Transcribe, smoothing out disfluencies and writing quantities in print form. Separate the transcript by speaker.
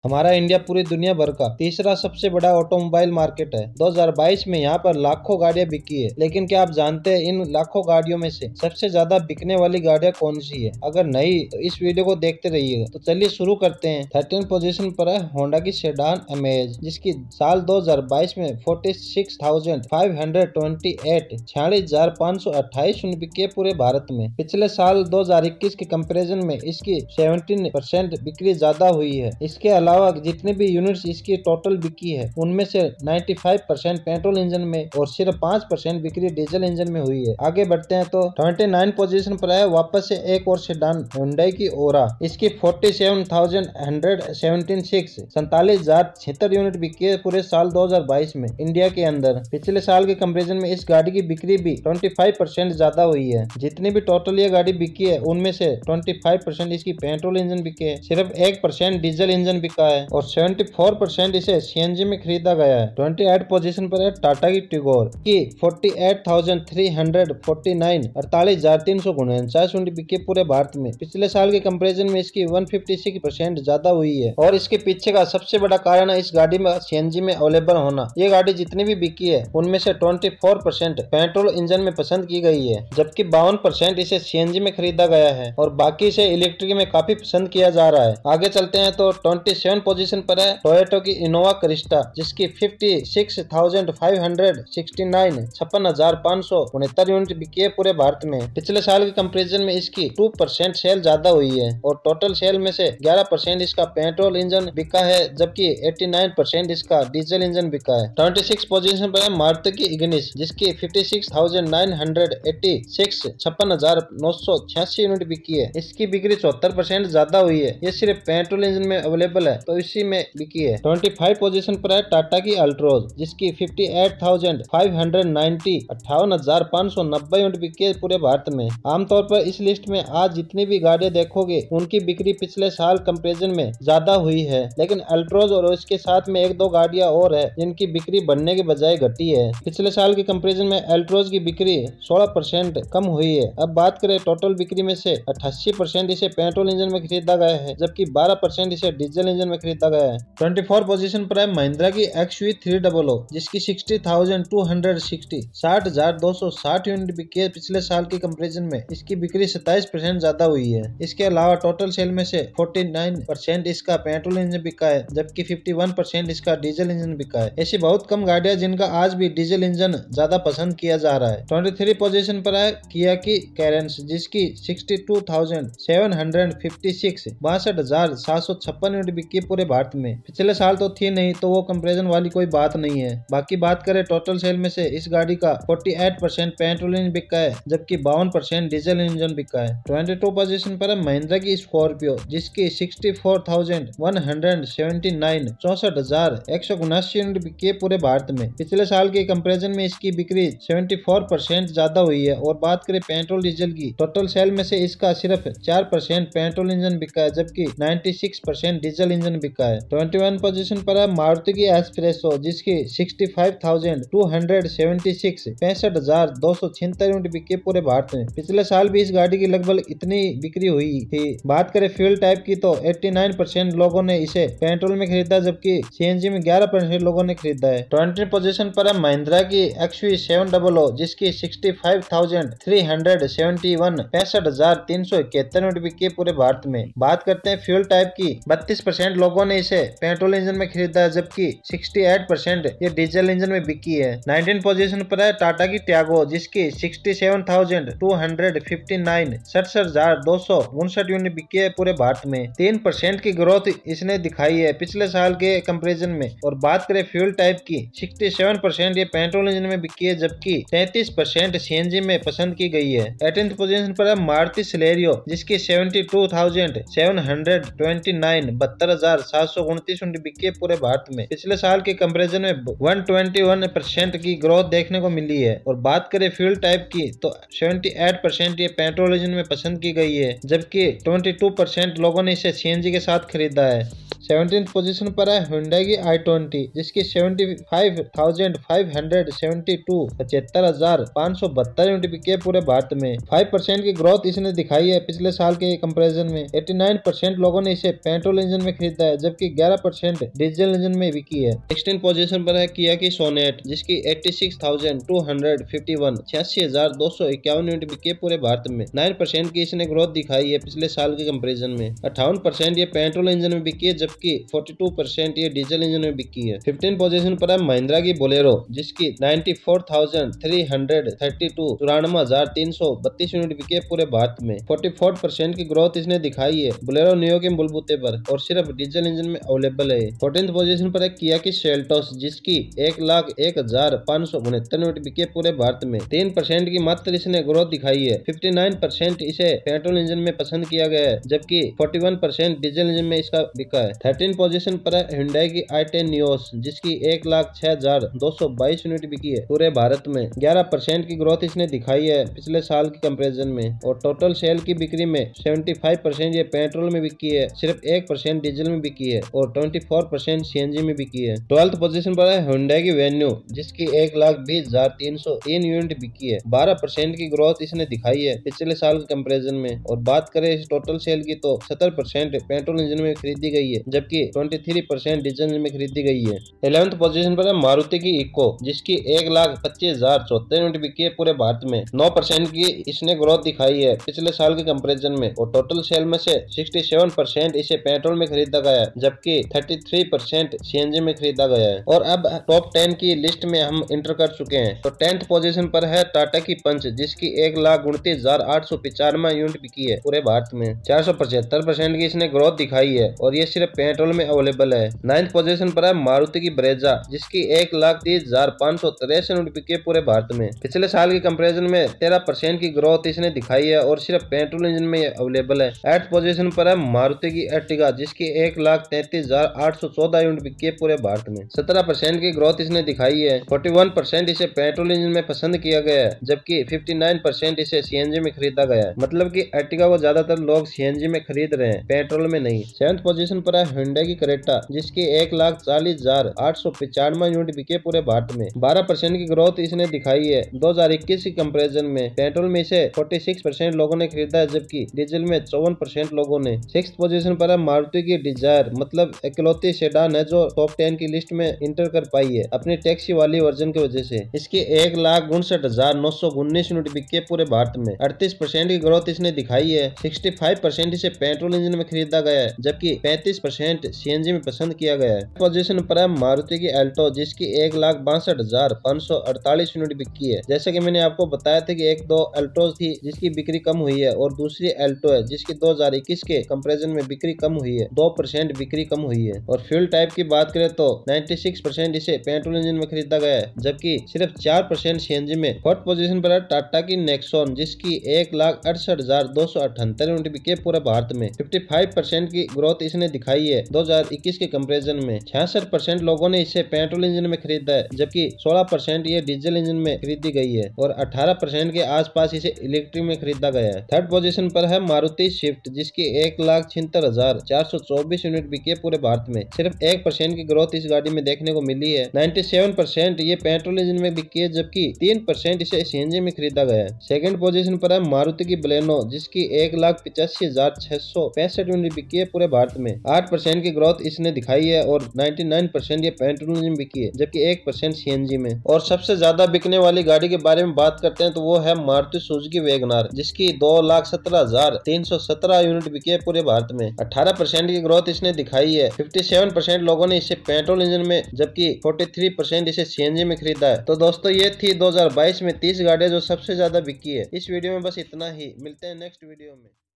Speaker 1: हमारा इंडिया पूरी दुनिया भर का तीसरा सबसे बड़ा ऑटोमोबाइल मार्केट है। 2022 में यहाँ पर लाखों गाड़ियां बिकी है, लेकिन क्या आप जानते हैं इन लाखों गाड़ियों में से सबसे ज्यादा बिकने वाली गाड़ियां कौन सी है? अगर नहीं तो इस वीडियो को देखते रहिएगा। तो चलिए शुरू करते हैं। 13 पोजीशन पर है होंडा की सेडान अमेज, जिसकी साल 2022 में 46,528 46,528 यूनिट बिकी है पूरे भारत में। पिछले साल 2021 के कंपैरिजन में इसकी 17% बिक्री ज्यादा हुई है। इसके अलावा जितने भी यूनिट्स इसकी टोटल बिकी है उनमें से 95% पेट्रोल इंजन में और सिर्फ 5% बिक्री डीजल इंजन में हुई है। आगे बढ़ते हैं तो 29 पोजीशन पर है वापस से एक और सेडान हुंडई की ओरा। इसकी 47,176 47,076 यूनिट बिकी है पूरे साल 2022 में इंडिया के अंदर। पिछले साल के कंपैरिजन में इस गाड़ी की बिक्री भी 25% ज्यादा हुई है। जितनी भी टोटल ये गाड़ी बिकी है उनमें से 25% इसकी पेट्रोल इंजन बिके है, सिर्फ 1% डीजल इंजन बिका है और 74% इसे सीएनजी में खरीदा गया है। 28 पोजीशन पर है टाटा की टिगोर की 48,349 48,349 यूनिट बिकी पूरे भारत में। पिछले साल के कंपैरिजन में इसकी 156% ज्यादा हुई है और इसके पीछे का सबसे बड़ा कारण है इस गाड़ी में सीएनजी में अवेलेबल होना। ये गाड़ी जितनी भी बिकी है उनमें से 24% पेट्रोल इंजन में पसंद की गई है, जबकि 52% इसे सीएनजी में खरीदा गया है और बाकी इसे इलेक्ट्रिक में काफी पसंद किया जा रहा है। आगे चलते हैं तो 27 पोजीशन पर है टोयोटा की इनोवा क्रिस्टा, जिसकी 56,569 56,569 यूनिट बिकी है पूरे भारत में। पिछले साल के कंपैरिजन में इसकी 2% सेल ज्यादा हुई है और टोटल सेल में से 11% इसका पेट्रोल इंजन बिका है, जबकि 89% इसका डीजल इंजन बिका है। 26 पोजीशन पर है मारुति की इग्निस, जिसकी 56,986 56,986 यूनिट बिकी है। इसकी बिक्री 74% ज्यादा हुई है। ये सिर्फ पेट्रोल इंजन में अवेलेबल है तो इसी में बिकी है। 25 पोजीशन पर है टाटा की अल्ट्रोज, जिसकी 58,590 58,590 यूनिट बिकी है पूरे भारत में। आमतौर पर इस लिस्ट में आज जितनी भी गाड़ियां देखोगे उनकी बिक्री पिछले साल कंपैरिजन में ज्यादा हुई है, लेकिन अल्ट्रोज और इसके साथ में एक दो गाड़ियां और है जिनकी बिक्री बढ़ने के बजाय घटी है। पिछले साल के कंपैरिजन में अल्ट्रोज की बिक्री 16% कम हुई है। अब बात करें टोटल बिक्री में से 88% इसे पेट्रोल इंजन में खरीदा गया है, जबकि 12% इसे डीजल इंजन में खरीदा गया है। 24 पोजीशन पर है महिंद्रा की XUV300, जिसकी 60,260 60,260 यूनिट बिकी है पिछले साल के कंपैरिजन में। इसकी बिक्री 27% ज्यादा हुई है। इसके अलावा टोटल सेल में से 49% इसका पेट्रोल इंजन बिका है, जबकि 51% इसका डीजल इंजन बिका है। ऐसी बहुत कम गाड़ियां जिनका आज भी डीजल इंजन ज्यादा पसंद किया जा रहा है। 23 पोजीशन पर है किया की कैरेंस, जिसकी 62,756 62,756 यूनिट बिकी पूरे भारत में। पिछले साल तो थी नहीं तो वो कंपैरिजन वाली कोई बात नहीं है। बाकी बात करें टोटल सेल में से इस गाड़ी का 48% पेट्रोल इंजन बिका है, जबकि 52% डीजल इंजन बिका है। 22 पोजीशन पर है महिंद्रा की स्कॉर्पियो, जिसकी 64,179 64,179 यूनिट बिकी है पूरे भारत में। पिछले साल के कंपैरिजन में इसकी बिक्री 74% ज्यादा हुई है और बात करें पेट्रोल डीजल की, टोटल सेल में से इसका सिर्फ 4% पेट्रोल इंजन बिका है, जबकि 96% डीजल इंजन बिका है। 21 पोजीशन पर है मारुति की एस्प्रेसो, जिसकी 65,276 65,276 यूनिट बिकी पूरे भारत में। पिछले साल भी इस गाड़ी की लगभग इतनी बिक्री हुई थी। बात करें फ्यूल टाइप की तो 89% लोगों ने इसे पेट्रोल में खरीदा, जबकि सीएनजी में 11% लोगों ने खरीदा है। 20 पोजीशन पर है महिंद्रा की XUV700, जिसकी 65,371 65,371 यूनिट बिकी पूरे भारत में। बात करते हैं फ्यूल टाइप की, 32% लोगों ने इसे पेट्रोल इंजन में खरीदा है, जबकि 68% ये डीजल इंजन में बिकी है। 19 पोजीशन पर है टाटा की टियागो, जिसकी 67,259 67,259 यूनिट बिकी है पूरे भारत में। 3% की ग्रोथ इसने दिखाई है पिछले साल के कंपैरिजन में। और बात करें फ्यूल टाइप की, 67% ये पेट्रोल इंजन में बिकी है, जबकि 33% सीएनजी में पसंद की गई है। 18th पोजीशन पर है मारुति सिलेरियो, जिसकी 72,729 72,729 यूनिट बिकी है पूरे भारत में। पिछले साल के कंपैरिजन में 121% की ग्रोथ देखने को मिली है। और बात करें फ्यूल टाइप की तो 78% ये पेट्रोल इंजन में पसंद की गई है, जबकि 22% लोगों ने इसे सीएनजी के साथ खरीदा है। 17th पोजीशन पर है Hyundai की i20 जिसकी 75,572 75,572 यूनिट बिकी है पूरे भारत में। 5% की ग्रोथ इसने दिखाई है पिछले साल के कंपैरिजन में। 89% लोगों ने इसे पेट्रोल इंजन में खरीदा है जबकि 11% डीजल इंजन में बिकी है। 16 पोजीशन पर है किया की सोनेट जिसकी 86,251 86,251 यूनिट बिकी है पूरे भारत में। 9% की इसने ग्रोथ दिखाई है पिछले साल के कंपैरिजन में। 58% ये पेट्रोल इंजन में बिकी है जबकि 42% ये डीजल इंजन में बिकी है। 15 पोजीशन पर है महिंद्रा की बोलेरो जिसकी 94,332 94,332 यूनिट बिकी है पूरे भारत में। 44% की ग्रोथ इसने दिखाई है बोलेरो नियो के बलबूते पर और सिर्फ डीजल इंजन में अवेलेबल है। 14th पोजीशन पर है किया की सेल्टोस जिसकी 1,01,569 यूनिट बिकी है पूरे भारत में। 3% की मात्र इसने ग्रोथ दिखाई है। 59% इसे पेट्रोल इंजन में पसंद किया गया है जबकि 41% डीजल इंजन में इसका बिका है। 13 पोजीशन पर है Hyundai की i10 Nios जिसकी 1,06,222 यूनिट बिकी है पूरे भारत में। 11% की ग्रोथ इसने दिखाई है पिछले साल के कंपैरिजन में और टोटल सेल की बिक्री में 75% ये पेट्रोल में बिकी है, सिर्फ 1% डीजल में बिकी है और 24% सीएनजी में बिकी है। 12th पोजीशन पर है Hyundai की Venue जिसकी 1,20,303 यूनिट बिकी है। 12% की ग्रोथ इसने दिखाई है पिछले साल के कंपैरिजन में और बात करें इस टोटल सेल की तो 70% पेट्रोल इंजन में खरीदी गई है जबकि 23% डीजल इंजन में खरीदी गई है। 11th पोजीशन पर है मारुति की इको जिसकी 1,25,074 यूनिट बिकी है पूरे भारत में। 9% की इसने ग्रोथ दिखाई है पिछले साल के कंपैरिजन में और टोटल सेल में से 67% इसे पेट्रोल में खरीदा गया है जबकि 33% सीएनजी में खरीदा गया है। और अब टॉप 10 की लिस्ट में हम इंटर कर चुके हैं। तो 10th पोजीशन पर है टाटा की पंच जिसकी 1,29,895 यूनिट बिकी है पूरे भारत में। 475% की इसने ग्रोथ दिखाई है और ये सिर्फ पेट्रोल में अवेलेबल है। 9th पोजीशन पर है मारुति की ब्रेजा जिसकी 1,30,563 यूनिट बिकी है पूरे भारत में। पिछले साल के कंपैरिजन में 13% की ग्रोथ इसने दिखाई है और सिर्फ पेट्रोल इंजन में अवेलेबल है। 8th पोजीशन पर है मारुति की अर्टिगा जिसकी 1,33,814 यूनिट बिकी है पूरे भारत में। 17% की ग्रोथ इसने दिखाई है। 41% इसे पेट्रोल इंजन में पसंद किया गया है जबकि 59% इसे सीएनजी में खरीदा गया है। मतलब कि अर्टिगा को ज्यादातर लोग सीएनजी में खरीद रहे हैं, पेट्रोल में नहीं। 7th पोजीशन पर है Hyundai की क्रेटा जिसकी 1,40,895 यूनिट बिके पूरे भारत में। 12% की ग्रोथ इसने दिखाई है। 2021 के कंपैरिजन में पेट्रोल में इसे 46% लोगों ने खरीदा है जबकि डीजल में 54% लोगों ने। 6th पोजीशन पर है मारुति की डिजायर मतलब इकलौती सेडान है जो टॉप 10 की लिस्ट में इंटर कर पाई है अपनी टैक्सी वाली वर्जन की वजह से। इसकी 1,59,919 यूनिट बिकी है पूरे भारत में। 38% की ग्रोथ इसने दिखाई है। 65% इसे पेट्रोल इंजन में खरीदा गया है जबकि 35% सीएनजी में पसंद किया गया है। पोजीशन पर है मारुति की अल्टो जिसकी 1,62,548 यूनिट बिकी है। जैसे कि मैंने आपको बताया था कि एक दो अल्टो थी जिसकी बिक्री कम हुई है और दूसरी अल्टो है जिसकी 2021 के कंपैरिजन में बिक्री कम हुई है, 2% बिक्री कम हुई है। और फ्यूल टाइप की बात करें तो 96% इसे पेट्रोल इंजन में खरीदा गया है जबकि सिर्फ 4% सीएनजी में। 4th पोजीशन पर है टाटा की नेक्सॉन जिसकी 1,68,278 यूनिट बिकी है पूरे भारत में। 55% की ग्रोथ इसने दिखाई है 2021 के कंपैरिजन में। 66% लोगों ने इसे पेट्रोल इंजन में खरीदा है जबकि 16% ये डीजल इंजन में खरीदी गई है और 18% के आसपास इसे इलेक्ट्रिक में खरीदा गया है। 3rd पोजीशन पर है मारुति स्विफ्ट जिसकी 1,76,424 यूनिट बिकी है पूरे भारत में। सिर्फ 1% की ग्रोथ इस गाड़ी में देखने को मिली है। 97% ये पेट्रोल इंजन में बिकी है जबकि 3% इसे सीएनजी में खरीदा गया है। 2nd पोजीशन पर है मारुति की बलेनो जिसकी 1,85,665 यूनिट बिकी है पूरे भारत में। 8% की ग्रोथ इसने दिखाई है और 99% ये पेट्रोल इंजन बिकी है जबकि 1% सीएनजी में। और सबसे ज्यादा बिकने वाली गाड़ी के बारे में बात करते हैं तो वो है मारुति सुजुकी वैगनआर जिसकी 2,17,317 यूनिट बिकी है पूरे भारत में। 18% की ग्रोथ इसने दिखाई है। 57% लोगों ने इसे पेट्रोल इंजन में जबकि 43% इसे सीएनजी में खरीदा है। तो दोस्तों ये थी 2022 में 30 गाड़ियां जो सबसे ज्यादा बिकी है। इस वीडियो में बस इतना ही, मिलते हैं नेक्स्ट वीडियो में।